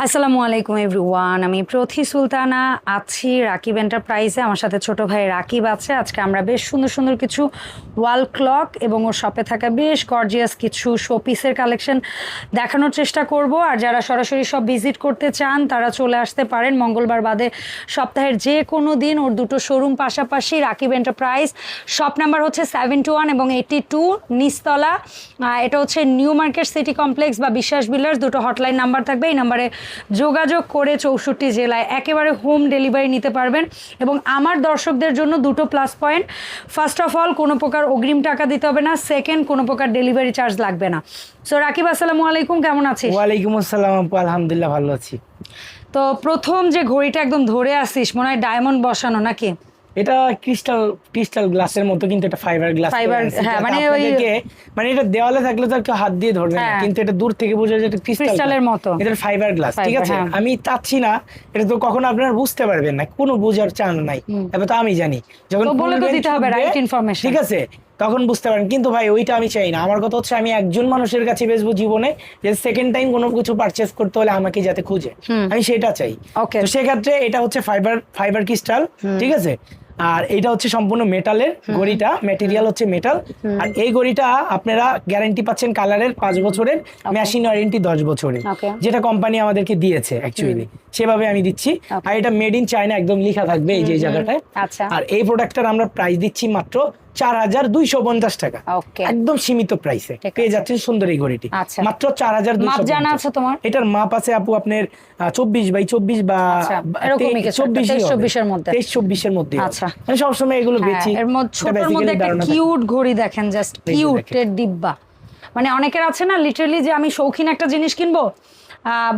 আসসালামু আলাইকুম এভরিওয়ান, আমি প্রথি সুলতানা আছি রাকিব এন্টারপ্রাইজে। আমার সাথে ছোট ভাই রাকিব আছে। আজকে আমরা বেশ সুন্দর সুন্দর কিছু ওয়াল ক্লক এবং ওর শপে থাকা বেশ গর্জিয়াস কিছু শোপিসের কালেকশন দেখানোর চেষ্টা করব। আর যারা সরাসরি সব ভিজিট করতে চান তারা চলে আসতে পারেন মঙ্গলবার বাদে সপ্তাহের যে কোনো দিন। ওর দুটো শোরুম পাশাপাশি, রাকিব এন্টারপ্রাইজ। শপ নাম্বার হচ্ছে 71 এবং 82 নিচতলা। এটা হচ্ছে নিউ মার্কেট সিটি কমপ্লেক্স বা বিশ্বাস বিল্ডার্স। দুটো হটলাইন নাম্বার থাকবে, এই নাম্বারে যোগাযোগ করে 64 জেলায় একেবারে হোম ডেলিভারি নিতে পারবেন। এবং আমার দর্শকদের জন্য দুটো plus point: first of all, কোনো প্রকার অগ্রিম টাকা দিতে হবে না। সেকেন্ড, কোনো প্রকার ডেলিভারি চার্জ লাগবে না। সো রাকিব, আসসালামু আলাইকুম, কেমন আছিস? ওয়ালাইকুম আসসালাম আপু, আলহামদুলিল্লাহ ভালো আছি। তো প্রথম যে ঘড়িটা একদম ধরে আসিস, মনে হয় ডায়মন্ড বসানো নাকি? এটা ক্রিস্টাল গ্লাসের মতো, কিন্তু এটা ফাইবার গ্লাস। হ্যাঁ, মানে ওই মানে এটা দেওয়ালে থাকলে তো আর কেউ হাত দিয়ে ধরবে না, কিন্তু এটা দূর থেকে বোঝা যায় এটা ক্রিস্টালের মতো। এটা ফাইবার গ্লাস, ঠিক আছে? আমি চাচ্ছি না, এটা তো কখনো আপনারা বুঝতে পারবেন না, কোনো বোঝার চান নাই। এবার তো আমি জানি যখন বলে তো দিতে হবে রাইট ইনফরমেশন, ঠিক আছে, তখন বুঝতে পারেন। কিন্তু ভাই ওইটা আমি চাই না। আমার কথা হচ্ছে আমি একজন মানুষের কাছে বেচবো জীবনে, যে সেকেন্ড টাইম কোনো কিছু পারচেজ করতে হলে আমাকে যাতে খুঁজে, আমি সেটা চাই। তো সেক্ষেত্রে এটা হচ্ছে ফাইবার ক্রিস্টাল, ঠিক আছে? আর এটা হচ্ছে সম্পূর্ণ মেটালের ঘড়িটা, ম্যাটেরিয়াল হচ্ছে মেটাল। আর এই ঘড়িটা আপনারা গ্যারান্টি পাচ্ছেন কালারের 5 বছরের, মেশিন ওয়ারেন্টি 10 বছরের, যেটা কোম্পানি আমাদেরকে দিয়েছে অ্যাকচুয়ালি, সেভাবে আমি দিচ্ছি। আর এটা মেড ইন চায়না একদম লেখা থাকবে এই যে জায়গাটায়। আর এই প্রোডাক্টটার আমরা প্রাইস দিচ্ছি মাত্র 4250 টাকা, একদম সীমিত প্রাইসে পেয়ে যাচ্ছেন সুন্দর এই ঘড়িটি, মাত্র 4250। এটার মাপ আছে আপু আপনার 24x24 বা 23-24 এর মধ্যে। আমি সবসময় এগুলো বেচি। এর মধ্যে ছোটর মধ্যে একটা কিউট ঘড়ি দেখেন, জাস্ট কিউট এর ডিব্বা। মানে অনেকের আছে না লিটারালি যে আমি শৌখিন একটা জিনিস কিনবো,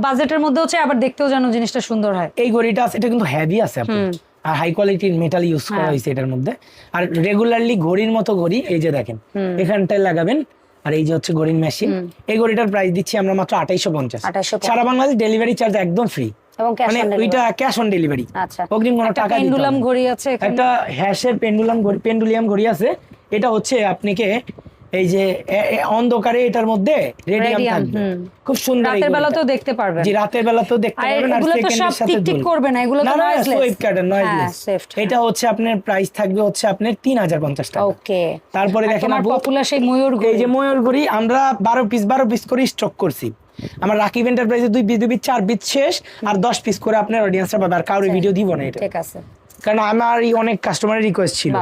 বাজেটের মধ্যে হচ্ছে, আবার দেখতেও যেন জিনিসটা সুন্দর হয়। এই ঘড়িটা আছে, এটা কিন্তু হেভি আছে আপু, আর হাই কোয়ালিটির মেটাল ইউজ করা হয়েছে এটার মধ্যে। আর রেগুলারলি ঘড়ির মতো ঘড়ি, এই যে দেখেন এখানটায় লাগাবেন। আর এই যে হচ্ছে ঘড়ির মেশিন। এই ঘড়িটার প্রাইস দিচ্ছি আমরা মাত্র 2850। সারা বাংলাদেশ ডেলিভারি চার্জ একদম ফ্রি, মানে ওইটা ক্যাশ অন ডেলিভারি, অগ্রিম কোনো টাকা দিতে হবে না। পেন্ডুলাম ঘড়ি আছে, একটা হ্যাশের পেন্ডুলিয়াম ঘড়ি আছে। এটা হচ্ছে আপনাকে এই যে অন্ধকারে এটার মধ্যে রেডিয়াম থাকবে, খুব সুন্দর। রাতের বেলাতেও দেখতে পারবেন। জি, রাতের বেলাতেও দেখতে পারবেন। আর সেকেন্ডের সাথে টিকটিক করবে না, এগুলো তো নয়েজলেস, সুইপ কাটার নয়েজলেস। এটা হচ্ছে আপনার প্রাইস থাকবে হচ্ছে আপনার 3050 টাকা। ওকে। তারপরে দেখেন আমার পপুলার সেই ময়ূর ঘড়ি, এই যে ময়ূর ঘড়ি আমরা 12 পিস করে স্টক করছি। আমার রাকিব এন্টারপ্রাইজে 2 পিস 4 পিস শেষ, আর 10 পিস করে আপনার অডিয়েন্সরা পাবে। আর কারোর ভিডিও দিব না এটা, ঠিক আছে? কারণ আমার অনেক কাস্টমারের রিকোয়েস্ট ছিল।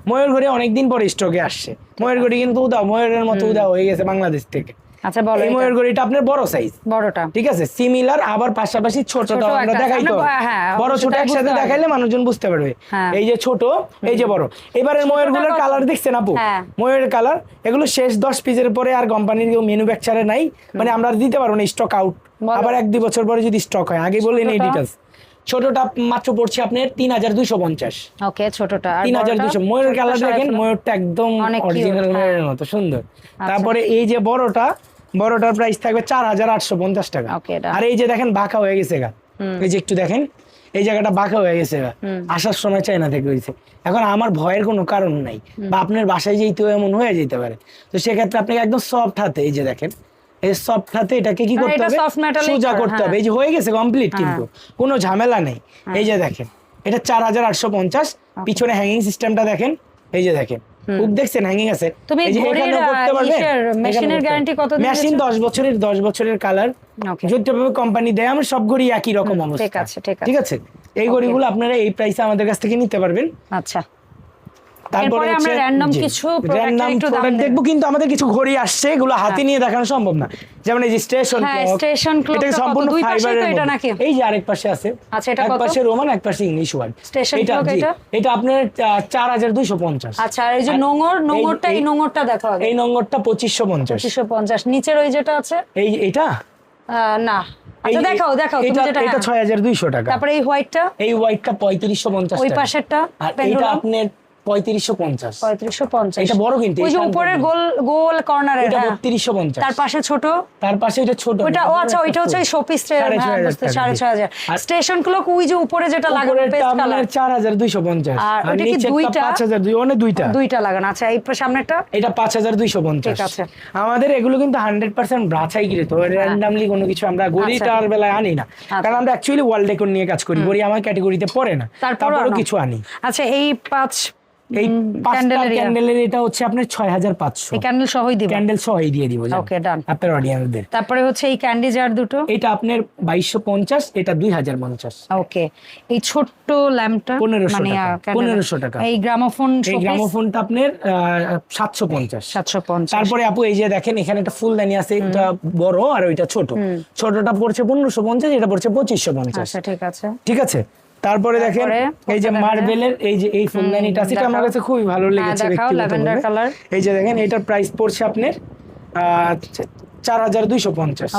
ময়ূর ঘড়ি অনেকদিন পরে স্টকে আসছে। ময়ূর ঘড়ি কিন্তু ময়ূরের মতো উদাও হয়ে গেছে বাংলাদেশ থেকে। আচ্ছা বলো, এই ময়ূর ঘড়িটা আপনার বড় সাইজ, বড়টা, ঠিক আছে, সিমিলার, আবার পাশাপাশি ছোটটা আমরা দেখাইতো। বড় ছোট একসাথে দেখাইলে মানুষজন বুঝতে পারবে। এই যে ছোট, এই যে বড়। এবারের ময়ূরগুলোর কালার দেখছেন আপু? ময়ূরের কালার এগুলো শেষ 10 পিসের পরে আর কোম্পানির ম্যানুফ্যাকচারে নাই, মানে আমরা দিতে পারবো না, স্টক আউট। আবার 1-2 বছর পরে যদি স্টক হয়, আগে বললেন এই ডিটেইলস। ছোটটা মাত্র পড়ছে আপনার 3250। ওকে, ছোটটা 3200। ময়ূরের কালার দেখেন, ময়ূরটা একদম অরিজিনাল ময়ূরের মতো সুন্দর। তারপরে এই যে বড়টার প্রাইস থাকবে 4850 টাকা। আর এই যে দেখেন বাঁকা হয়ে গেছে গা, এই যে একটু দেখেন এই জায়গাটা বাঁকা হয়ে গেছে গা, আসার সময় চায়না থেকে হয়েছে। এখন আমার ভয়ের কোনো কারণ নাই, বা আপনার বাসায় যেতেও এমন হয়ে যেতে পারে। তো সেক্ষেত্রে আপনাকে একদম সফট হাতে, এই যে দেখেন এই সফট হাতে এটাকে কি করতে হবে, সোজা করতে হবে। এই যে হয়ে গেছে কমপ্লিট, কিন্তু কোনো ঝামেলা নেই। এই যে দেখেন এটা 4850। পিছনে হ্যাঙ্গিং সিস্টেমটা দেখেন, এই যে দেখেন হুক দেখছেন হ্যাঙ্গিং আছে। এই যে এখানেও করতে পারবেন। মেশিনের গ্যারান্টি কত দিন? মেশিন 10 বছরের কালার, যেভাবে কোম্পানি দেয়। আমার সব ঘড়ি একই রকম অবস্থা, ঠিক আছে? এই ঘড়িগুলো আপনারা এই প্রাইসে আমাদের কাছ থেকে নিতে পারবেন। আচ্ছা, তারপরে আমরা র‍্যান্ডম কিছু প্রোডাক্ট দেখবো, কিন্তু আমাদের কিছু ঘড়ি আসছে, এগুলো হাতে নিয়ে দেখানো সম্ভব না। যেমন এই যে স্টেশন ক্লক, এটা সম্পূর্ণ ফাইবারের, এটা নাকি? এই যে আরেক পাশে আছে। আচ্ছা, এটা কত? এক পাশে রোমান, এক পাশে ইংলিশ ওয়ার্ড। স্টেশন ক্লক এটা আপনার 4250। আচ্ছা, আর এই যে নোংরটা, এই নোংরটা দেখো আগে। এই নোংরটা 2550। নিচের ওই যেটা আছে, এটা না, আচ্ছা দেখাও তুমি যেটা। এটা 6200 টাকা। তারপরে এই হোয়াইটটা 3550। ওই পাশেরটা, আর এটা আপনার 3550। 3550 এটা বড় কিন্তু ওই যে উপরের গোল গোল কর্নারে, এটা 3250। তার পাশে ছোট, তার পাশে এটা ছোট, ওটা ও আচ্ছা ওইটা হচ্ছে ওই শোপিস 6500। স্টেশন ক্লক ওই যে উপরে যেটা লাগানো পেস্ট কালার 4250। আর ওটা কি দুইটা 5200, অনেক দুইটা লাগানো। আচ্ছা এই সামনেটা এটা 5250। ঠিক আছে। আমাদের এগুলো কিন্তু 100% বাছাই কৃত, র্যান্ডমলি কোনো কিছু আমরা গড়িটার বেলায় আনি না, কারণ আমরা অ্যাকচুয়ালি ওয়াল ডেকোর নিয়ে কাজ করি, গড়ি আমার ক্যাটাগরিতে পড়ে না, তারপরও কিছু আনি। আচ্ছা এই 5 এই ক্যান্ডেলের এটা হচ্ছে আপনার 6500। এই ক্যান্ডেল সহই দিব, ক্যান্ডেল সহই দিয়ে দিব। ওকে ডান আপনার অডিয়েন্সদের। তারপরে হচ্ছে এই ক্যান্ডি জার দুটো, এটা আপনার 2250, এটা 2050। ওকে এই ছোট্ট ল্যাম্পটা 1500 টাকা। এই গ্রামোফোন, এই গ্রামোফোনটা আপনার 750। তারপরে আপু এই যে দেখেন এখানে একটা ফুলদানি আছে, এটা বড় আর ওইটা ছোট, ছোটটা পড়ছে 1550, এটা পড়ছে 2550। আচ্ছা ঠিক আছে, ঠিক আছে। তারপরে দেখেন এই যে মার্বেলের এই ফুলদানিটা আছে, এটা আমার কাছে খুবই ভালো লেগেছে ল্যাভেন্ডার কালার। এই যে দেখেন এটার প্রাইস পড়ছে আপনার 4250।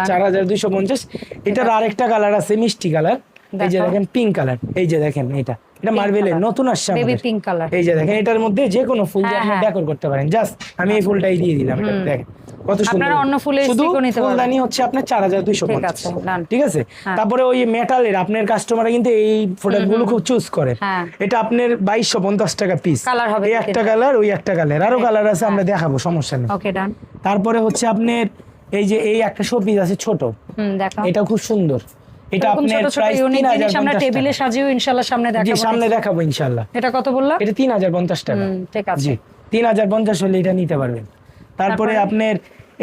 4250। এটার আরেকটা কালার আছে মিষ্টি কালার, এই যে দেখেন পিঙ্ক কালার, এই যে দেখেন এটা মার্বেলের নতুন আসছে আমাদের পিঙ্ক কালার। এই যে দেখেন এটার মধ্যে যে কোনো ফুল দিয়ে আপনি ডেকোর করতে পারেন। জাস্ট আমি এই ফুলটাই দিয়ে দিলাম, এটা দেখেন কত সুন্দর। আপনারা অন্য ফুলের স্টিকও নিতে পারবেন। ফুলদানি হচ্ছে আপনার 4250। ঠিক আছে। তারপরে ওই মেটালের আপনার কাস্টমাররা কিন্তু এই প্রোডাক্টগুলো খুব চুজ করে। এটা আপনার 2250 টাকা পিস। এই একটা কালার, ওই একটা কালার, আরো কালার আছে, আমরা দেখাবো, সমস্যা নেই। ওকে ডান। তারপরে হচ্ছে আপনার এই যে এই একটা শো পিস আছে ছোট, দেখাও, এটা খুব সুন্দর। এটা আপনার প্রাইস 3050 আমরা টেবিলে সাজিয়েও ইনশাআল্লাহ সামনে দেখাবো। জি সামনে দেখাবো ইনশাআল্লাহ। এটা কত বললা? এটা 3050 টাকা। ঠিক আছে। জি 3050 হলে এটা নিতে পারবেন। তারপরে আপনার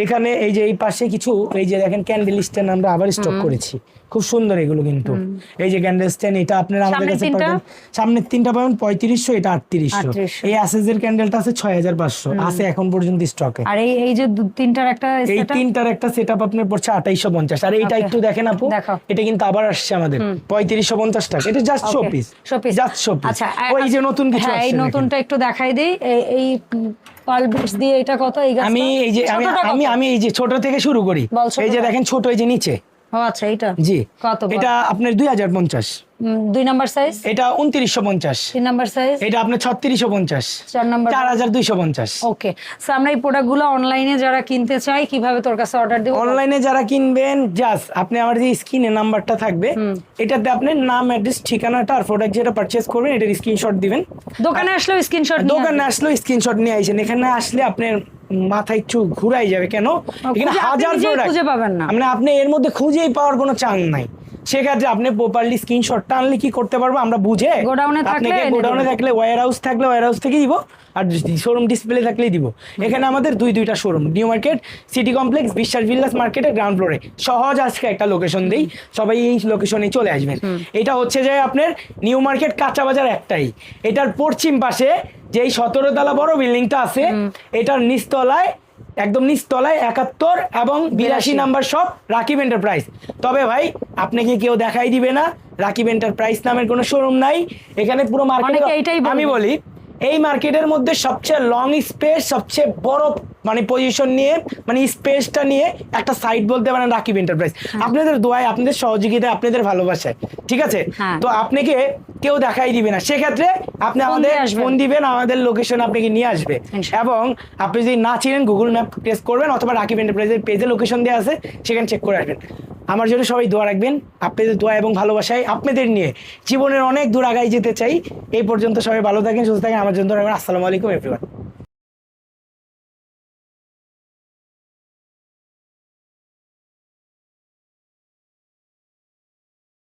এখানে এই যে এই পাশে কিছু এই যে দেখেন ক্যান্ডেল স্ট্যান্ড আমরা আবার স্টক করেছি, খুব সুন্দর এগুলো কিন্তু। এই যে ক্যান্ডেল স্ট্যান্ড, এটা আপনারা আমাদের কাছে পাবেন, সামনের তিনটা পাবেন 3500, এটা 3800। এই অ্যাসেসের ক্যান্ডেলটা আছে 6500 আছে এখন পর্যন্ত স্টকে। আর এই যে তিনটার একটা এই তিনটার একটা সেটআপ আপনার পড়ছে 2850। আর এইটা একটু দেখেন আপু, এটা কিন্তু আবার আসছে আমাদের 3550 টাকা। এটা জাস্ট শোপিস, জাস্ট শোপিস। আচ্ছা ওই যে নতুন কিছু আসছে, এই নতুনটা একটু দেখাই দেই। এই পার্ল বিটস দিয়ে এটা কত? এই গাছটা আমি এই যে আমি এই যে ছোট থেকে শুরু করি। এই যে দেখেন ছোট, এই যে নিচে। ও আচ্ছা এটা জি কত? এটা আপনার 2050। 2 নাম্বার সাইজ এটা 2950। 3 নাম্বার সাইজ এটা আপনার 3650। 4 নাম্বার 4250। ওকে। সো আমরা এই প্রোডাক্টগুলো অনলাইনে যারা কিনতে চাই কিভাবে তোর কাছে অর্ডার দেব? অনলাইনে যারা কিনবেন জাস্ট আপনি আমার যে স্ক্রিনে নাম্বারটা থাকবে, এটাতে আপনার নাম, অ্যাড্রেস, ঠিকানাটা আর প্রোডাক্ট যেটা পারচেজ করবেন এটার স্ক্রিনশট দিবেন। দোকানে আসলেও স্ক্রিনশট, দোকানে আসলেও স্ক্রিনশট নিয়ে আইছেন। এখানে আসলে আপনার মাথা একটু ঘুরাই যাবে, কেন এখানে হাজার প্রোডাক্ট খুঁজে পাবেন না, মানে আপনি এর মধ্যে খুঁজেই পাওয়ার কোনো চান্স নাই। সেক্ষেত্রে আপনি প্রপারলি স্ক্রিনশটটা আনলে কি করতে পারবো আমরা বুঝে, গোডাউনে থাকলে ওয়্যার হাউস থাকলে ওয়্যার হাউস থেকে দিব, আর শোরুম ডিসপ্লে থাকলেই দিব। এখানে আমাদের দুইটা showroom, new market, city complex, বিশ্বাস ভিল্লাস মার্কেটের গ্রাউন্ড ফ্লোরে। সহজ আজকে একটা লোকেশন দেই, সবাই এই লোকেশনে চলে আসবেন। এটা হচ্ছে যে আপনার নিউ মার্কেট কাঁচা বাজার একটাই, এটার পশ্চিম পাশে যেই 17 তলা বড় বিল্ডিংটা আছে, এটার নিচতলায়, একদম নিচতলায় 71 এবং 82 নাম্বার শপ রাকিব এন্টারপ্রাইজ। তবে ভাই আপনাকে কেউ দেখাই দিবে না, রাকিব এন্টারপ্রাইজ নামের কোনো শোরুম নাই এখানে। পুরো মার্কেট আমি বলি এই মার্কেটের মধ্যে সবচেয়ে লং স্পেস, সবচেয়ে বড় মানে পজিশন নিয়ে, মানে স্পেসটা নিয়ে একটা সাইট বলতে পারেন রাকিব এন্টারপ্রাইজ। আপনাদের দোয়ায়, আপনাদের সহযোগিতায়, আপনাদের ভালোবাসায়, ঠিক আছে। তো আপনাকে কেউ দেখাই দিবে না, সেক্ষেত্রে আপনি আমাদের ফোন দিবেন, আমাদের লোকেশন আপনাকে নিয়ে আসবে। এবং আপনি যদি না চিনেন গুগল ম্যাপ প্রেস করবেন, অথবা রাকিব এন্টারপ্রাইজের পেজে লোকেশন দেওয়া আছে, সেখানে চেক করে আসবেন। আমার জন্য সবাই দোয়া রাখবেন, আপনাদের দোয়া এবং ভালোবাসায় আপনাদের নিয়ে জীবনের অনেক দূর আগায় যেতে চাই। এই পর্যন্ত সবাই ভালো থাকেন, সুস্থ থাকেন। আমার জন্য আসসালামু আলাইকুম এভরিওয়ান।